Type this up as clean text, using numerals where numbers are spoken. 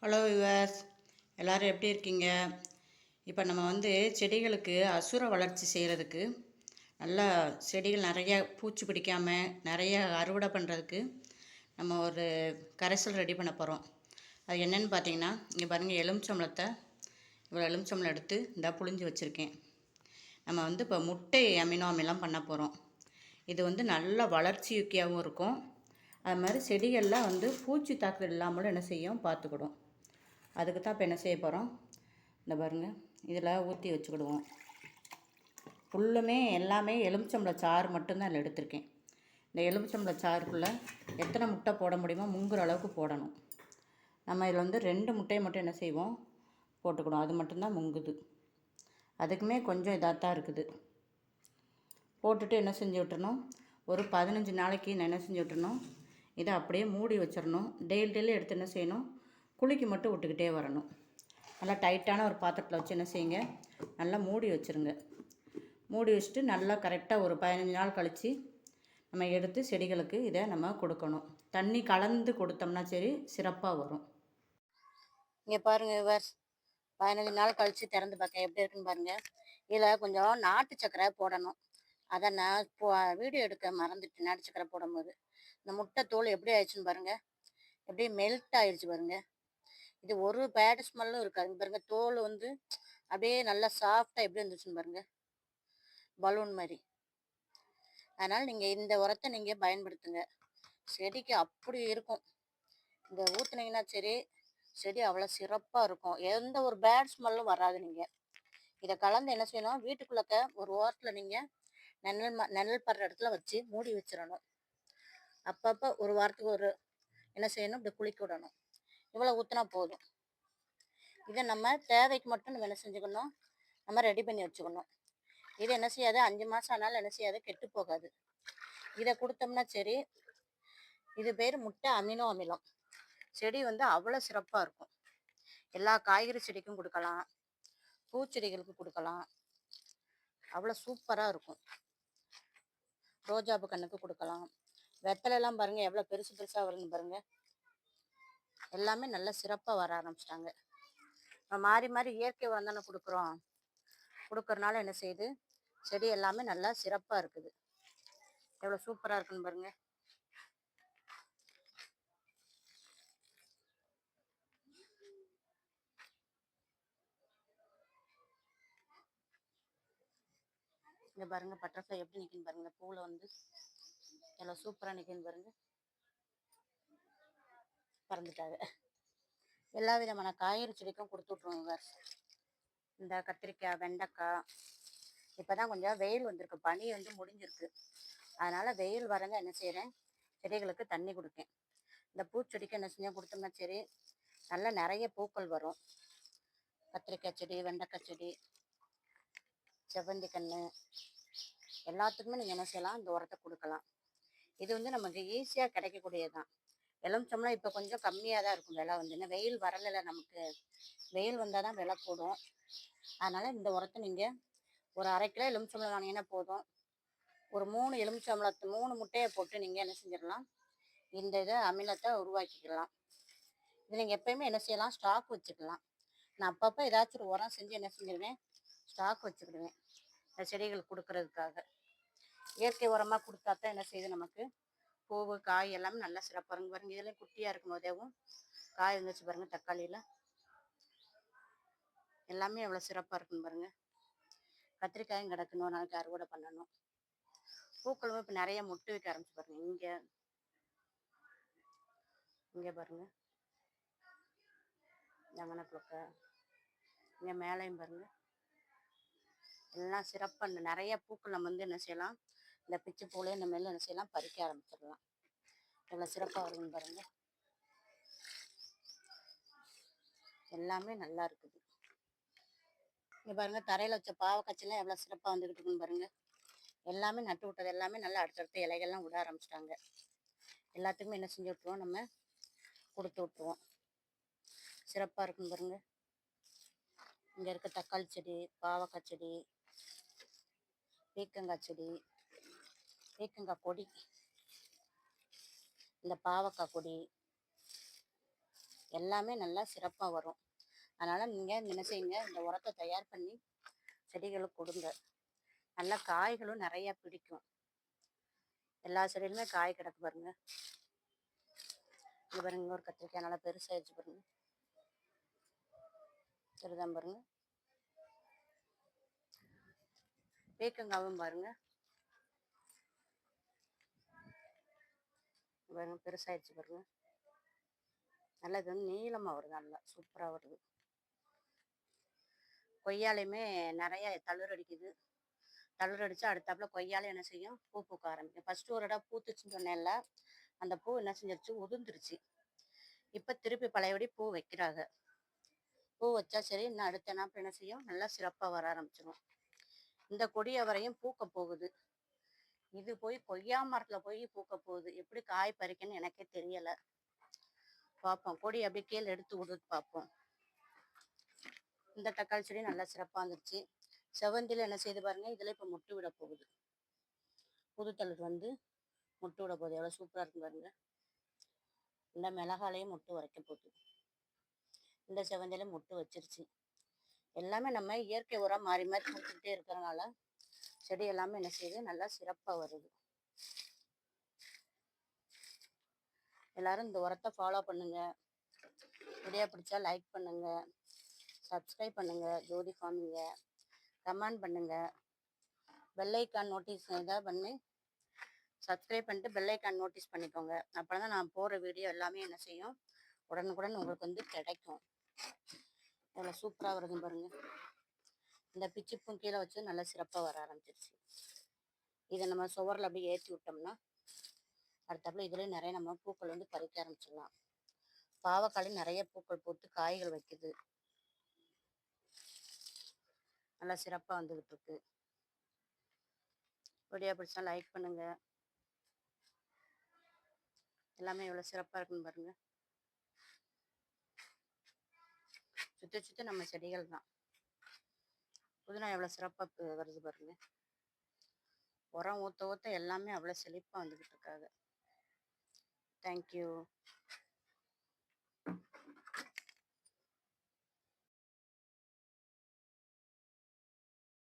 Hello viewers, எல்லோரும் எப்படி இருக்கீங்க? இப்போ நம்ம செடிகளுக்கு அசுர வளர்ச்சி செய்கிறதுக்கு நல்லா செடிகள் நிறைய பூச்சி பிடிக்காமல் நிறைய அறுவடை பண்ணுறதுக்கு நம்ம ஒரு கரைசல் ரெடி பண்ண போகிறோம். அது என்னென்னு பார்த்தீங்கன்னா, இங்கே பாருங்கள், எலுமிச்சம்பழத்தை இவ்வளோ எலுமிச்சம்பழம் எடுத்து இந்த புழிஞ்சு வச்சுருக்கேன். நம்ம இப்போ முட்டை அமினோ அமிலம் பண்ண போகிறோம். இது நல்ல வளர்ச்சி யூக்கியாகவும் இருக்கும். அது மாதிரி செடிகளில் பூச்சி தாக்குதல் இல்லாமலும் என்ன செய்யும் பார்த்துக்கிடும். அதுக்கு தான் இப்போ என்ன செய்ய போகிறோம், இந்த பாருங்கள், இதில் ஊற்றி வச்சுக்கிடுவோம். ஃபுல்லுமே எல்லாமே எலுமிச்சம்பழ சாறு மட்டும்தான் இதில் எடுத்திருக்கேன். இந்த எலுமிச்சம்பழ சாறுக்குள்ளே எத்தனை முட்டை போட முடியுமோ முங்குற அளவுக்கு போடணும். நம்ம இதில் 2 முட்டையை மட்டும் என்ன செய்வோம் போட்டுக்கிடுவோம். அது மட்டும்தான் முங்குது. அதுக்குமே கொஞ்சம் இதாக தான் இருக்குது. போட்டுட்டு என்ன செஞ்சு விட்டுறணும், ஒரு 15 நாளைக்கு என்ன செஞ்சு விட்டுறணும், இதை அப்படியே மூடி வச்சிடணும். டெய்லி எடுத்து என்ன செய்யணும், குளிக்கு மட்டும் விட்டுக்கிட்டே வரணும். நல்லா டைட்டான ஒரு பாத்திரத்தில் வச்சு என்ன செய்யுங்க, நல்லா மூடி வச்சுருங்க. மூடி வச்சுட்டு நல்லா கரெக்டாக ஒரு 15 நாள் கழித்து நம்ம எடுத்து செடிகளுக்கு இதை நம்ம கொடுக்கணும். தண்ணி கலந்து கொடுத்தோம்னா சரி சிறப்பாக வரும். இங்கே பாருங்கள் விவர்ஸ், 15 நாள் கழித்து திறந்து பார்க்க எப்படி இருக்குன்னு பாருங்கள். இதில் கொஞ்சம் நாட்டு சக்கரை போடணும். அதை நான் வீடியோ எடுக்க மறந்துட்டு, நாட்டு சக்கரை போடும்போது இந்த முட்டை தோல் எப்படி ஆயிடுச்சுன்னு பாருங்கள், எப்படி மெல்ட் ஆயிடுச்சு பாருங்கள். இது ஒரு பேட் ஸ்மெல்லும் இருக்காது பாருங்க. தோல் அப்படியே நல்லா சாஃப்டாக எப்படி இருந்துச்சுன்னு பாருங்க, பலூன் மாதிரி. அதனால் நீங்கள் இந்த உரத்தை நீங்கள் பயன்படுத்துங்க. செடிக்கு அப்படி இருக்கும். இந்த ஊற்றுனீங்கன்னா சரி, செடி அவ்வளோ சிறப்பாக இருக்கும். எந்த ஒரு பேட் ஸ்மெல்லும் வராது. நீங்கள் இதை கலந்து என்ன செய்யணும், வீட்டுக்குள்ளக்க ஒரு ஓரத்தில் நீங்கள் நிழல் படுற இடத்துல வச்சு மூடி வச்சிடணும். அப்பப்போ ஒரு வாரத்துக்கு ஒரு என்ன செய்யணும், இப்படி குளிக்க விடணும். இவ்வளோ ஊற்றினா போதும். இதை நம்ம தேவைக்கு மட்டும் நம்ம என்ன செஞ்சுக்கணும், நம்ம ரெடி பண்ணி வச்சுக்கணும். இது என்ன செய்யாது, 5 மாதம் ஆனாலும் என்ன செய்யாது, கெட்டு போகாது. இதை கொடுத்தோம்னா சரி. இது பேர் முட்டை அமினோ அமிலம். செடி அவ்வளோ சிறப்பாக இருக்கும். எல்லா காய்கறி செடிக்கும் கொடுக்கலாம், பூச்செடிகளுக்கு கொடுக்கலாம். அவ்வளோ சூப்பராக இருக்கும். ரோஜாப்பு கண்ணுக்கு கொடுக்கலாம். வெத்தலைலாம் பாருங்கள் எவ்வளோ பெருசு பெருசாக வருதுன்னு பாருங்கள். எல்லாமே நல்லா சிறப்பாக வர ஆரம்பிச்சிட்டாங்க. மாறி மாறி இயற்கை தானே கொடுக்குறோம். கொடுக்கறனால என்ன செய்யுது, செடி எல்லாமே நல்லா சிறப்பாக இருக்குது. எவ்வளோ சூப்பராக இருக்குன்னு பாருங்க. இங்கே பாருங்க, பட்டர்ஃப்ளை எப்படி நிற்குன்னு பாருங்க. பூவில் எவ்வளோ சூப்பராக நிற்குன்னு பாருங்க. பறந்துட்டாங்க. எல்லா விதமான காய்கறி செடிக்கும் கொடுத்து விட்ருவோங்க. இந்த கத்திரிக்காய், வெண்டைக்காய். இப்போ தான் கொஞ்சம் வெயில் வந்திருக்கு, பனி முடிஞ்சிருக்கு. அதனால் வெயில் வரங்க என்ன செய்கிறேன், செடிகளுக்கு தண்ணி கொடுப்பேன். இந்த பூச்செடிக்கு என்ன செஞ்சால் கொடுத்தோம்னா சரி, நல்லா நிறைய பூக்கள் வரும். கத்திரிக்காய் செடி, வெண்டைக்காய் செடி, செவ்வந்தி கன்று, எல்லாத்துக்குமே நீங்கள் என்ன செய்யலாம், இந்த உரத்தை கொடுக்கலாம். இது நமக்கு ஈஸியாக கிடைக்கக்கூடியது தான். எலுமிச்சம்லாம் இப்போ கொஞ்சம் கம்மியாக தான் இருக்கும் விலை. என்ன வெயில் வரலை, நமக்கு வெயில் வந்தால் தான் விலை கூடும். அதனால் இந்த உரத்தை நீங்கள் ஒரு 1/2 கிலோ எலுமிச்சம்பழம் வாங்கினீங்கன்னா போதும். ஒரு 3 எலுமிச்சம்பழத்தை 3 முட்டையை போட்டு நீங்கள் என்ன செஞ்சிடலாம், இந்த இதை அமிலத்தை உருவாக்கிக்கலாம். இது நீங்கள் எப்பயுமே என்ன செய்யலாம், ஸ்டாக் வச்சுக்கலாம். நான் அப்பப்போ ஏதாச்சும் ஒரு உரம் செஞ்சு என்ன செஞ்சிடுவேன், ஸ்டாக் வச்சுக்கிடுவேன். இந்த செடிகளுக்கு கொடுக்கறதுக்காக. இயற்கை உரமாக கொடுத்தா தான் என்ன செய்யுது, நமக்கு பூவு காய் எல்லாமே நல்லா சிறப்பாக இருக்கும் பாருங்க. இதெல்லாம் குட்டியாக இருக்கும் போதேவும் காய் இருந்துச்சு பாருங்க. தக்காளியில் எல்லாமே எவ்வளோ சிறப்பாக இருக்குன்னு பாருங்க. கத்திரிக்காயும் கிடக்கணும், ஒரு நாளைக்கு அறுவடை பண்ணணும். பூக்களும் இப்போ நிறைய முட்டு வைக்க ஆரம்பிச்சு பாருங்க. இங்கே பாருங்க, ஜமனக்குளக்க இங்கே மேலேயும் பாருங்க. எல்லாம் சிறப்பாக நிறைய பூக்கள் நம்ம என்ன செய்யலாம், இந்த பிச்சு பூலே இந்த மேலே என்ன செய்யலாம், பறிக்க ஆரம்பிச்சிடலாம். எவ்வளோ சிறப்பாக வருதுன்னு பாருங்க. எல்லாமே நல்லா இருக்குது. இங்கே பாருங்க, தரையில் வச்ச பாவக்காய்ச்செல்லாம் எவ்வளோ சிறப்பாக வந்துக்கிட்டு இருக்குன்னு பாருங்க. எல்லாமே நட்டு விட்டது எல்லாமே நல்லா அடுத்தடுத்த இலைகள்லாம் விட ஆரம்பிச்சிட்டாங்க. எல்லாத்துக்குமே என்ன செஞ்சு விட்ருவோம், நம்ம கொடுத்து விட்ருவோம். சிறப்பாக இருக்குன்னு பாருங்க. இங்கே இருக்க தக்காளி செடி, பாவக்காய் செடி, பீக்கங்காய் செடி, பீக்கங்காய் கொடி, இந்த பாவக்காய் கொடி, எல்லாமே நல்லா சிறப்பாக வரும். அதனால் நீங்கள் என்ன செய்யுங்க, இந்த உரத்தை தயார் பண்ணி செடிகளுக்கு கொடுங்க. நல்லா காய்களும் நிறையா பிடிக்கும். எல்லா செடியிலுமே காய் கிடக்கு பாருங்க. இது பாருங்க, ஒரு கத்திரிக்காய் நல்லா பெருசாகிடுச்சு பாருங்க. சரிதான் பாருங்க. பீக்கங்காவும் பாருங்க பாருங்க, பெருசாகிடுச்சு பாருங்க. நல்லா இது வந்து நீளமாக வருது, நல்லா சூப்பராக வருது. கொய்யாலையுமே நிறைய தளிர் அடிக்குது. தளிர் அடித்து அடுத்தாப்புல கொய்யால என்ன செய்யும், பூ பூக்க ஆரம்பிக்கும். ஃபஸ்ட்டு ஒரு இடம் பூத்துச்சுன்னு சொன்னேன்ல, அந்த பூ என்ன செஞ்சிருச்சு, உதிர்ந்துருச்சு. இப்போ திருப்பி பழையபடி பூ வைக்கிறாங்க. பூ வச்சா சரி, இன்னும் அடுத்த நாள் என்ன செய்யும், நல்லா சிறப்பாக வர ஆரம்பிச்சிடும். இந்த கொடிய வரையும் பூக்க போகுது. இது போய் கொய்யா மரத்தில் போய் பூக்க போகுது. எப்படி காய் பறிக்கன்னு எனக்கே தெரியலை. பார்ப்போம், கொடி அப்படியே கீழே எடுத்து விடுறது பார்ப்போம். இந்த தக்காளி செடி நல்லா சிறப்பாக வந்துருச்சு. செவந்தியில் என்ன செய்து பாருங்க, இதில் இப்போ முட்டு விட போகுது. புது தளிர் வந்து முட்டு விட போகுது. எவ்வளோ சூப்பராக இருக்கு பாருங்க. இந்த மிளகாலையும் முட்டு வரைக்க போகுது. இந்த செவந்தியில முட்டு வச்சிருச்சு. எல்லாமே நம்ம இயற்கை உரம் மாறி மாறி கொடுத்துக்கிட்டே இருக்கிறனால செடி எல்லாமே என்ன செய்யுது, நல்லா சிறப்பாக வருது. எல்லாரும் இந்த உரத்தை ஃபாலோ பண்ணுங்க. வீடியோ பிடிச்சா லைக் பண்ணுங்க, சப்ஸ்கிரைப் பண்ணுங்க ஜோதி ஃபார்மிங்க, கமெண்ட் பண்ணுங்க, பெல்லைக்கான் நோட்டீஸ் இதாக பண்ணி சப்ஸ்கிரைப் பண்ணிட்டு பெல்லைக்கான் நோட்டீஸ் பண்ணிக்கோங்க. அப்போ தான் நான் போகிற வீடியோ எல்லாமே என்ன செய்யும், உடனுக்குடன் உங்களுக்கு வந்து கிடைக்கும். எவ்வளோ சூப்பராக வருதுன்னு பாருங்க. இந்த பிச்சுப்பும் கீழே வச்சு நல்லா சிறப்பாக வர ஆரம்பிச்சிருச்சு. இதை நம்ம சுவரில் அப்படியே ஏற்றி விட்டோம்னா அடுத்தாப்புல இதுலேயும் நிறைய நம்ம பூக்கள் வந்து பறிக்க ஆரம்பிச்சிடலாம். பாவக்காலையும் நிறைய பூக்கள் போட்டு காய்கள் வைக்குது. நல்லா சிறப்பாக வந்துகிட்டு இருக்கு. வீடியோ பிடிச்சா லைக் பண்ணுங்க. எல்லாமே எவ்வளோ சிறப்பாக இருக்குன்னு பாருங்க. சுற்றி சுற்றி நம்ம செடிகள் தான். புதினா எவ்வளோ சிறப்பாக வருது பாருங்க. உரம் ஊற்ற ஊற்ற எல்லாமே அவ்வளோ செழிப்பாக வந்துக்கிட்டு இருக்காங்க. தேங்க்யூ.